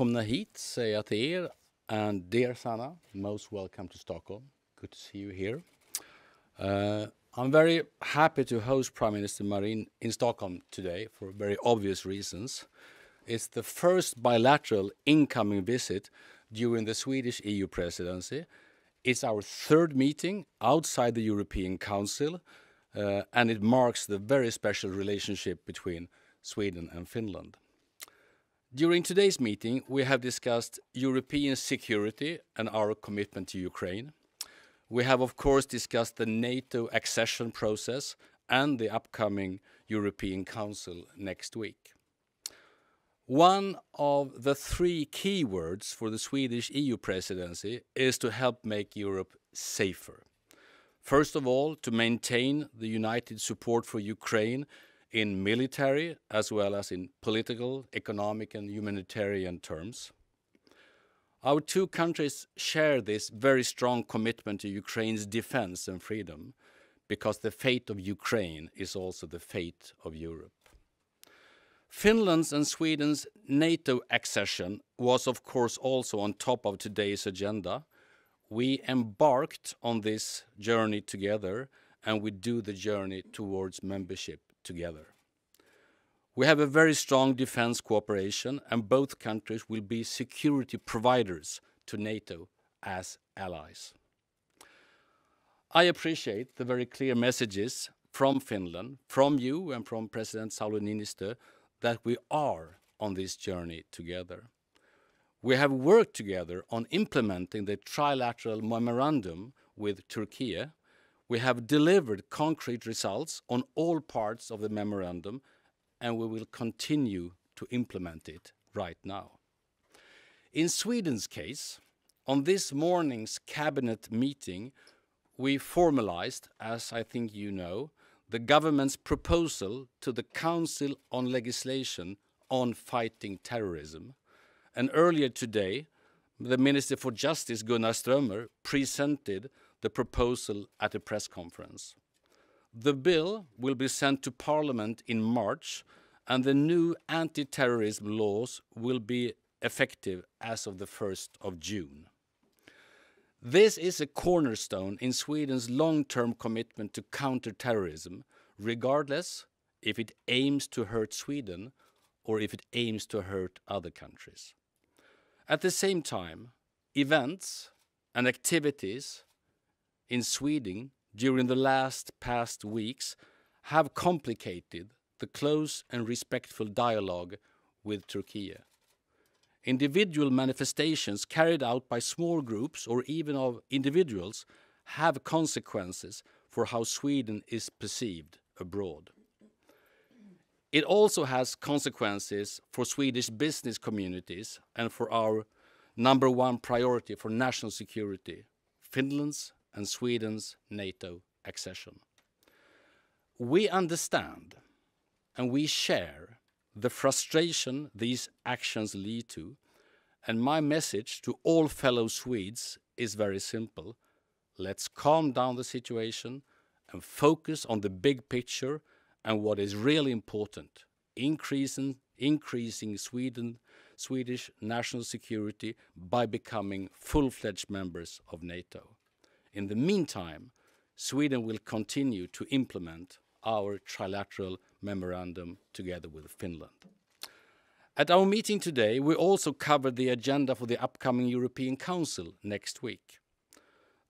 Välkomna hit, säger jag till er. And dear Sanna, most welcome to Stockholm. Good to see you here. I'm very happy to host Prime Minister Marin in Stockholm today for very obvious reasons. It's the first bilateral incoming visit during the Swedish EU presidency. It's our third meeting outside the European Council, and it marks the very special relationship between Sweden and Finland. During today's meeting, we have discussed European security and our commitment to Ukraine. We have, of course, discussed the NATO accession process and the upcoming European Council next week. One of the three key words for the Swedish EU presidency is to help make Europe safer. First of all, to maintain the united support for Ukraine in military as well as in political, economic and humanitarian terms. Our two countries share this very strong commitment to Ukraine's defense and freedom, because the fate of Ukraine is also the fate of Europe. Finland's and Sweden's NATO accession was of course also on top of today's agenda. We embarked on this journey together, and we do the journey towards membership together. We have a very strong defense cooperation, and both countries will be security providers to NATO as allies. I appreciate the very clear messages from Finland, from you and from President Sauli Niinistö, that we are on this journey together. We have worked together on implementing the trilateral memorandum with Turkey. We have delivered concrete results on all parts of the memorandum, and we will continue to implement it right now. In Sweden's case, on this morning's cabinet meeting, we formalized, as I think you know, the government's proposal to the Council on legislation on fighting terrorism. And earlier today, the Minister for Justice, Gunnar Strömmer, presented the proposal at a press conference. The bill will be sent to Parliament in March, and the new anti-terrorism laws will be effective as of the 1st of June. This is a cornerstone in Sweden's long-term commitment to counter-terrorism, regardless if it aims to hurt Sweden or if it aims to hurt other countries. At the same time, events and activities in Sweden during the past weeks have complicated the close and respectful dialogue with Turkey. Individual manifestations carried out by small groups or even of individuals have consequences for how Sweden is perceived abroad. It also has consequences for Swedish business communities and for our number one priority for national security, Finland's and Sweden's NATO accession. We understand and we share the frustration these actions lead to, and my message to all fellow Swedes is very simple. Let's calm down the situation and focus on the big picture and what is really important, increasing Swedish national security by becoming full-fledged members of NATO. In the meantime, Sweden will continue to implement our trilateral memorandum together with Finland. At our meeting today, we also covered the agenda for the upcoming European Council next week.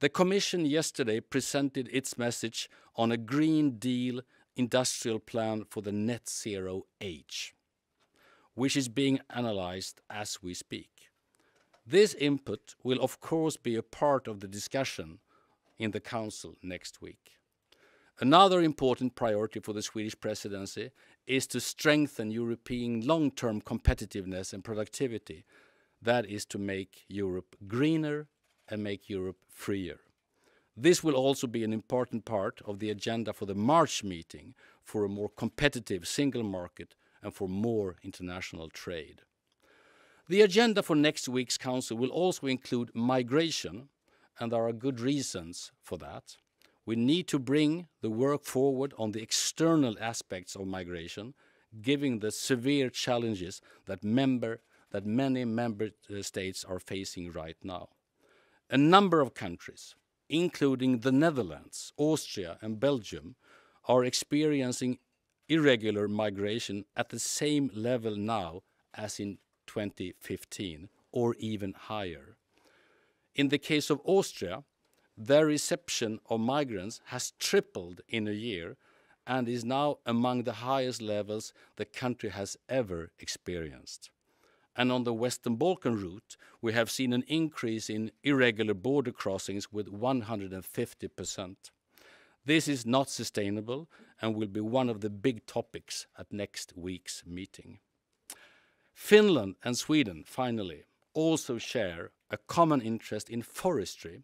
The Commission yesterday presented its message on a Green Deal industrial plan for the net zero age, which is being analyzed as we speak. This input will of course be a part of the discussion in the Council next week. Another important priority for the Swedish presidency is to strengthen European long-term competitiveness and productivity. That is to make Europe greener and make Europe freer. This will also be an important part of the agenda for the March meeting for a more competitive single market and for more international trade. The agenda for next week's Council will also include migration, and there are good reasons for that. We need to bring the work forward on the external aspects of migration, given the severe challenges that that many member states are facing right now. A number of countries, including the Netherlands, Austria and Belgium, are experiencing irregular migration at the same level now as in 2015, or even higher. In the case of Austria, their reception of migrants has tripled in a year and is now among the highest levels the country has ever experienced. And on the Western Balkan route, we have seen an increase in irregular border crossings with 150%. This is not sustainable and will be one of the big topics at next week's meeting. Finland and Sweden, finally, also share a common interest in forestry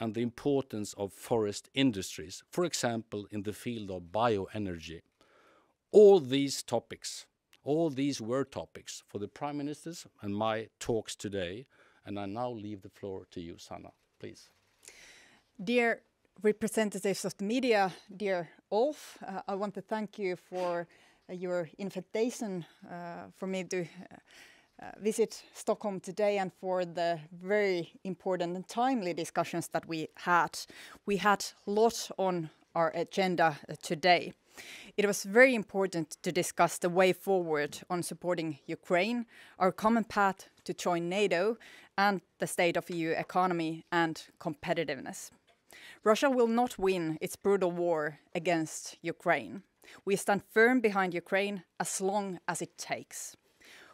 and the importance of forest industries, for example, in the field of bioenergy. All these were topics for the Prime Ministers and my talks today, and I now leave the floor to you, Sanna, please. Dear representatives of the media, dear Ulf, I want to thank you for your invitation for me to visit Stockholm today and for the very important and timely discussions that we had. We had a lot on our agenda today. It was very important to discuss the way forward on supporting Ukraine, our common path to join NATO, and the state of EU economy and competitiveness. Russia will not win its brutal war against Ukraine. We stand firm behind Ukraine as long as it takes.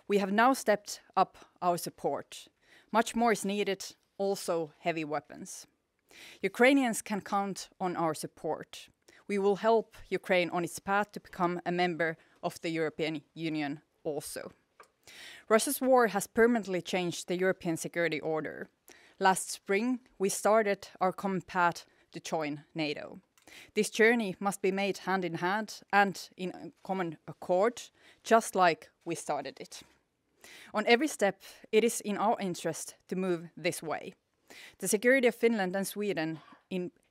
We have now stepped up our support. Much more is needed, also heavy weapons. Ukrainians can count on our support. We will help Ukraine on its path to become a member of the European Union also. Russia's war has permanently changed the European security order. Last spring, we started our common path to join NATO. This journey must be made hand in hand and in a common accord, just like we started it. On every step, it is in our interest to move this way. The security of Finland and Sweden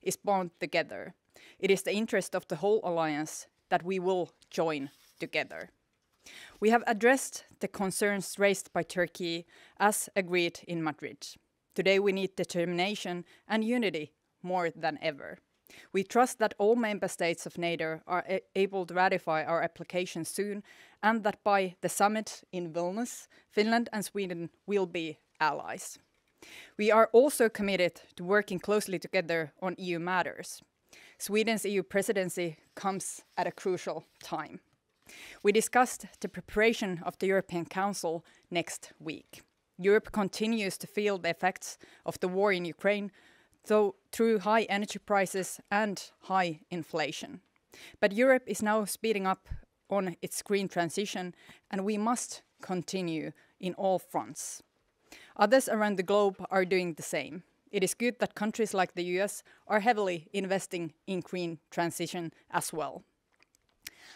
is bound together. It is the interest of the whole alliance that we will join together. We have addressed the concerns raised by Turkey as agreed in Madrid. Today we need determination and unity more than ever. We trust that all member states of NATO are able to ratify our application soon and that by the summit in Vilnius, Finland and Sweden will be allies. We are also committed to working closely together on EU matters. Sweden's EU presidency comes at a crucial time. We discussed the preparation of the European Council next week. Europe continues to feel the effects of the war in Ukraine, though through high energy prices and high inflation. But Europe is now speeding up on its green transition, and we must continue in all fronts. Others around the globe are doing the same. It is good that countries like the US are heavily investing in green transition as well.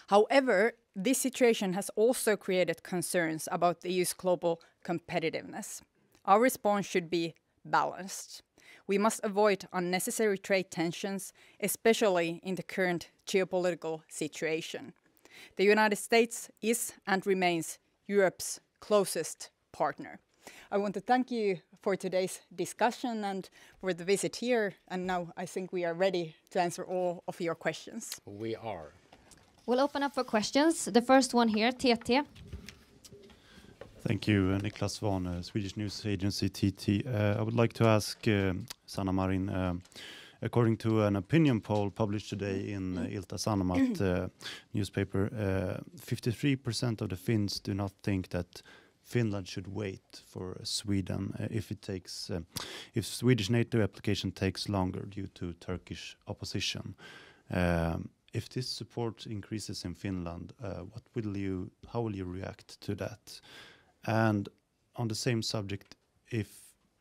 However, this situation has also created concerns about the EU's global competitiveness. Our response should be balanced. We must avoid unnecessary trade tensions, especially in the current geopolitical situation. The United States is and remains Europe's closest partner. I want to thank you for today's discussion and for the visit here. And now I think we are ready to answer all of your questions. We are. We'll open up for questions. The first one here, TT. Thank you, Niklas Svahn, Swedish news agency TT. I would like to ask Sanna Marin, according to an opinion poll published today in Ilta Sanomat newspaper, 53% of the Finns do not think that Finland should wait for Sweden if Swedish NATO application takes longer due to Turkish opposition. If this support increases in Finland, how will you react to that? And on the same subject, if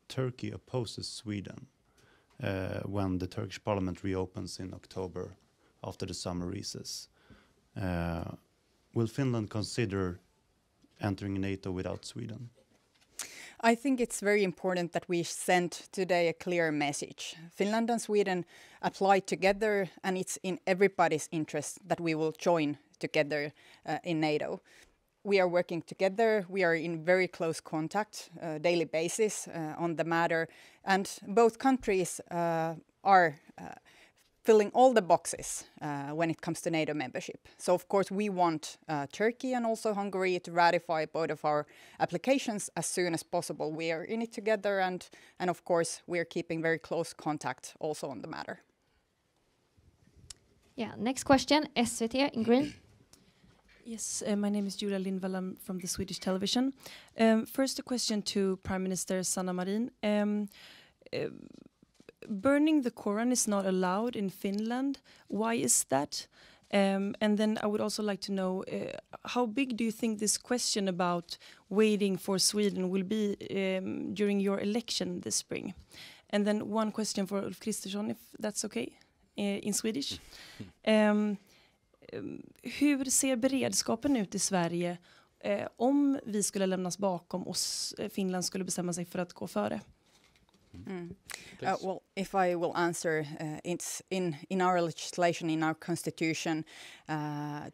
Turkey opposes Sweden when the Turkish parliament reopens in October after the summer recess, will Finland consider entering NATO without Sweden? I think it's very important that we send today a clear message. Finland and Sweden apply together, and it's in everybody's interest that we will join together in NATO. we are working together. We are in very close contact, daily basis on the matter, and both countries are filling all the boxes when it comes to NATO membership. So of course we want Turkey and also Hungary to ratify both of our applications as soon as possible. We are in it together, and of course we are keeping very close contact also on the matter. Yeah, next question, SVT in green. Yes, my name is Julia Lindvall. I'm from the Swedish television. First, a question to Prime Minister Sanna Marin. Burning the Koran is not allowed in Finland. Why is that? And then I would also like to know, how big do you think this question about waiting for Sweden will be during your election this spring? And then one question for Ulf Kristersson, if that's okay, in Swedish. Hur ser beredskapen ut i Sverige om vi skulle lämnas bakom och Finland skulle bestämma sig för att gå före? Well, if I will answer, it's in our legislation, in our constitution,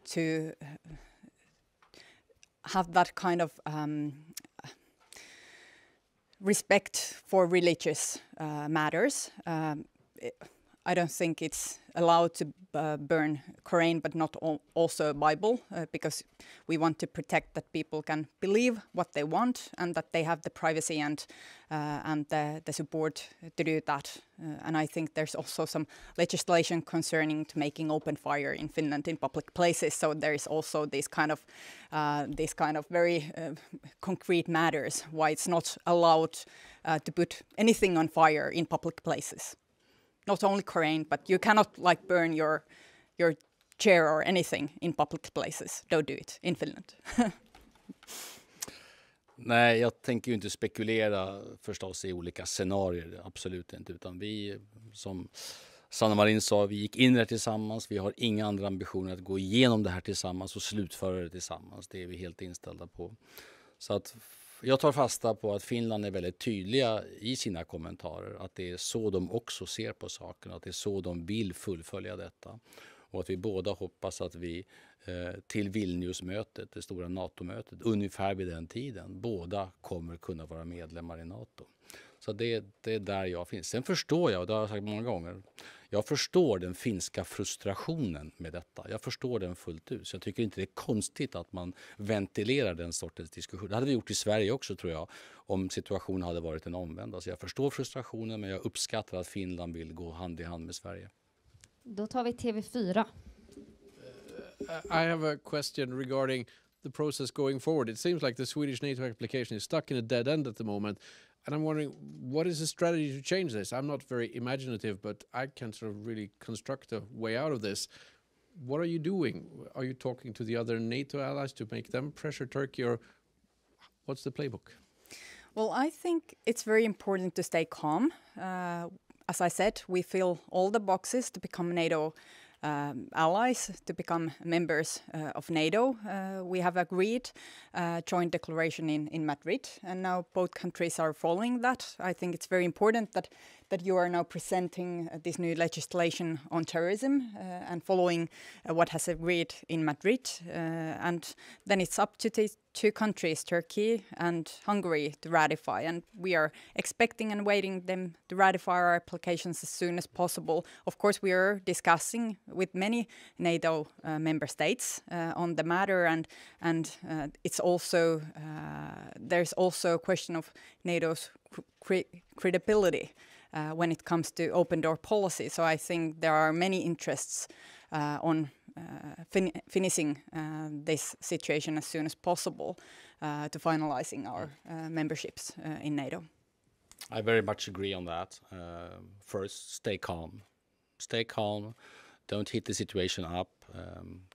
to have that kind of respect for religious matters. I don't think it's allowed to burn Quran, but not also Bible, because we want to protect that people can believe what they want and that they have the privacy and the support to do that. And I think there's also some legislation concerning to making open fire in Finland in public places. So there is also these kind of very concrete matters why it's not allowed to put anything on fire in public places. Not only Quran, but you cannot like burn your chair or anything in public places. Don't do it in Finland. Nej, jag tänker ju inte spekulera förstås i olika scenarier, absolut inte. Utan vi, som Sanna Marin sa, vi gick in där tillsammans. Vi har inga andra ambitioner att gå igenom det här tillsammans och slutföra det tillsammans. Det är vi helt inställda på. Så att jag tar fasta på att Finland är väldigt tydliga i sina kommentarer. Att det är så de också ser på saken. Att det är så de vill fullfölja detta. Och att vi båda hoppas att vi till Vilniusmötet, det stora NATO-mötet, ungefär vid den tiden, båda kommer kunna vara medlemmar i NATO. Så det är där jag finns. Sen förstår jag, och det har jag sagt många gånger, jag förstår den finska frustrationen med detta. Jag förstår den fullt ut. Så jag tycker inte det är konstigt att man ventilerar den sortens diskussion. Det hade vi gjort i Sverige också, tror jag, om situationen hade varit en omvända. Så jag förstår frustrationen, men jag uppskattar att Finland vill gå hand i hand med Sverige. Då tar vi TV4. I have a question regarding the process going forward. It seems like the Swedish NATO application is stuck in a dead end at the moment. And I'm wondering, what is the strategy to change this? I'm not very imaginative, but I can sort of really construct a way out of this. What are you doing? Are you talking to the other NATO allies to make them pressure Turkey, or what's the playbook? Well, I think it's very important to stay calm. As I said, we fill all the boxes to become NATO allies, to become members of NATO. We have agreed joint declaration in Madrid, and now both countries are following that. I think it's very important that you are now presenting this new legislation on terrorism and following what has agreed in Madrid. And then it's up to the two countries, Turkey and Hungary, to ratify. And we are expecting and waiting them to ratify our applications as soon as possible. Of course, we are discussing with many NATO member states on the matter, and it's also there's also a question of NATO's credibility when it comes to open door policy. So I think there are many interests on finishing this situation as soon as possible to finalizing our memberships in NATO. I very much agree on that. First, stay calm. Stay calm. Don't heat the situation up.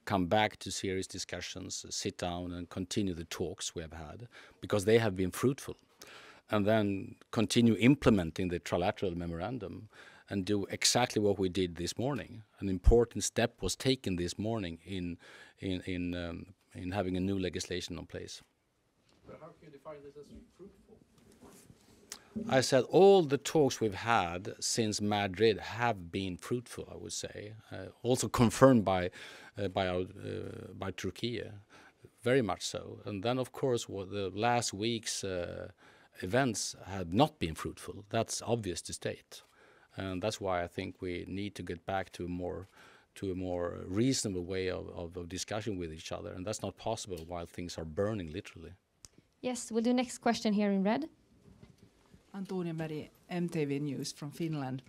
Come back to serious discussions. Sit down and continue the talks we have had, because they have been fruitful. And then continue implementing the trilateral memorandum and do exactly what we did this morning. An important step was taken this morning in having a new legislation in place. But how can you define this as fruitful? I said all the talks we've had since Madrid have been fruitful, I would say. Also confirmed by Turkey. very much so. And then, of course, the last week's events have not been fruitful. That's obvious to state. And that's why I think we need to get back to a more reasonable way of discussion with each other. And that's not possible while things are burning, literally. Yes, we'll do next question here in red. Antonia Berg, MTV News från Finland.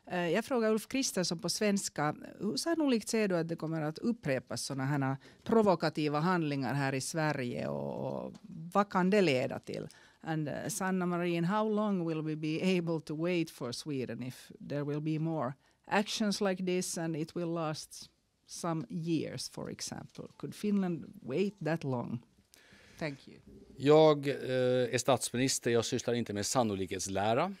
Jag frågar Ulf Kristersson på svenska. Hur sannolikt ser du att det kommer att upprepas sådana här provokativa handlingar här i Sverige och vad kan det leda till? And Sanna Marin, how long will we be able to wait for Sweden if there will be more actions like this and it will last some years, for example? Could Finland wait that long? Thank you. Jag är statsminister, jag sysslar inte med sannolikhetslära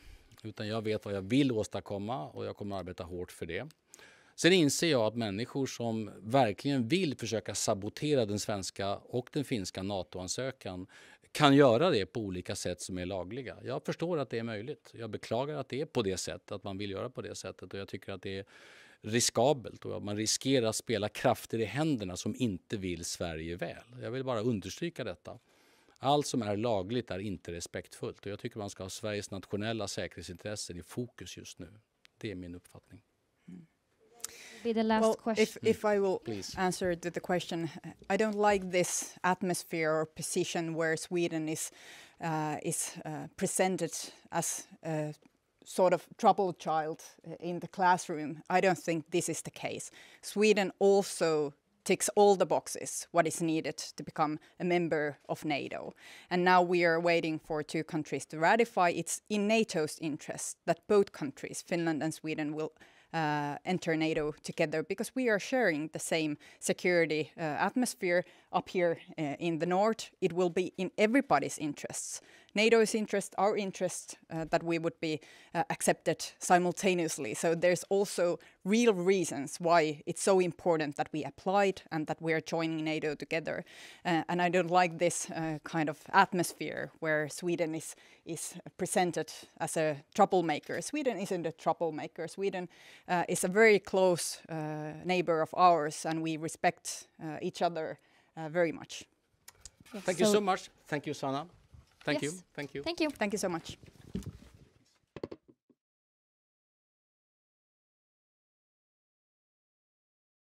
utan jag vet vad jag vill åstadkomma och jag kommer att arbeta hårt för det. Sen inser jag att människor som verkligen vill försöka sabotera den svenska och den finska NATO-ansökan kan göra det på olika sätt som är lagliga. Jag förstår att det är möjligt. Jag beklagar att det är på det sättet, att man vill göra på det sättet och jag tycker att det är riskabelt och att man riskerar att spela krafter i händerna som inte vill Sverige väl. Jag vill bara understryka detta. Allt som är lagligt är inte respektfullt och jag tycker man ska ha Sveriges nationella säkerhetsintressen i fokus just nu. Det är min uppfattning. Be the last question. If I will Please. answer to the question, I don't like this atmosphere or position where Sweden is presented as a sort of troubled child in the classroom. I don't think this is the case. Sweden also ticks all the boxes what is needed to become a member of NATO. And now we are waiting for 2 countries to ratify. It's in NATO's interest that both countries, Finland and Sweden, will enter NATO together because we are sharing the same security atmosphere up here in the north. It will be in everybody's interests. NATO's interest, our interest, that we would be accepted simultaneously. So there's also real reasons why it's so important that we applied and that we are joining NATO together. And I don't like this kind of atmosphere where Sweden is presented as a troublemaker. Sweden isn't a troublemaker. Sweden is a very close neighbor of ours and we respect each other very much. Yes, Thank you so much. Thank you, Sanna. Thank Yes. you. Thank you. Thank you. Thank you so much.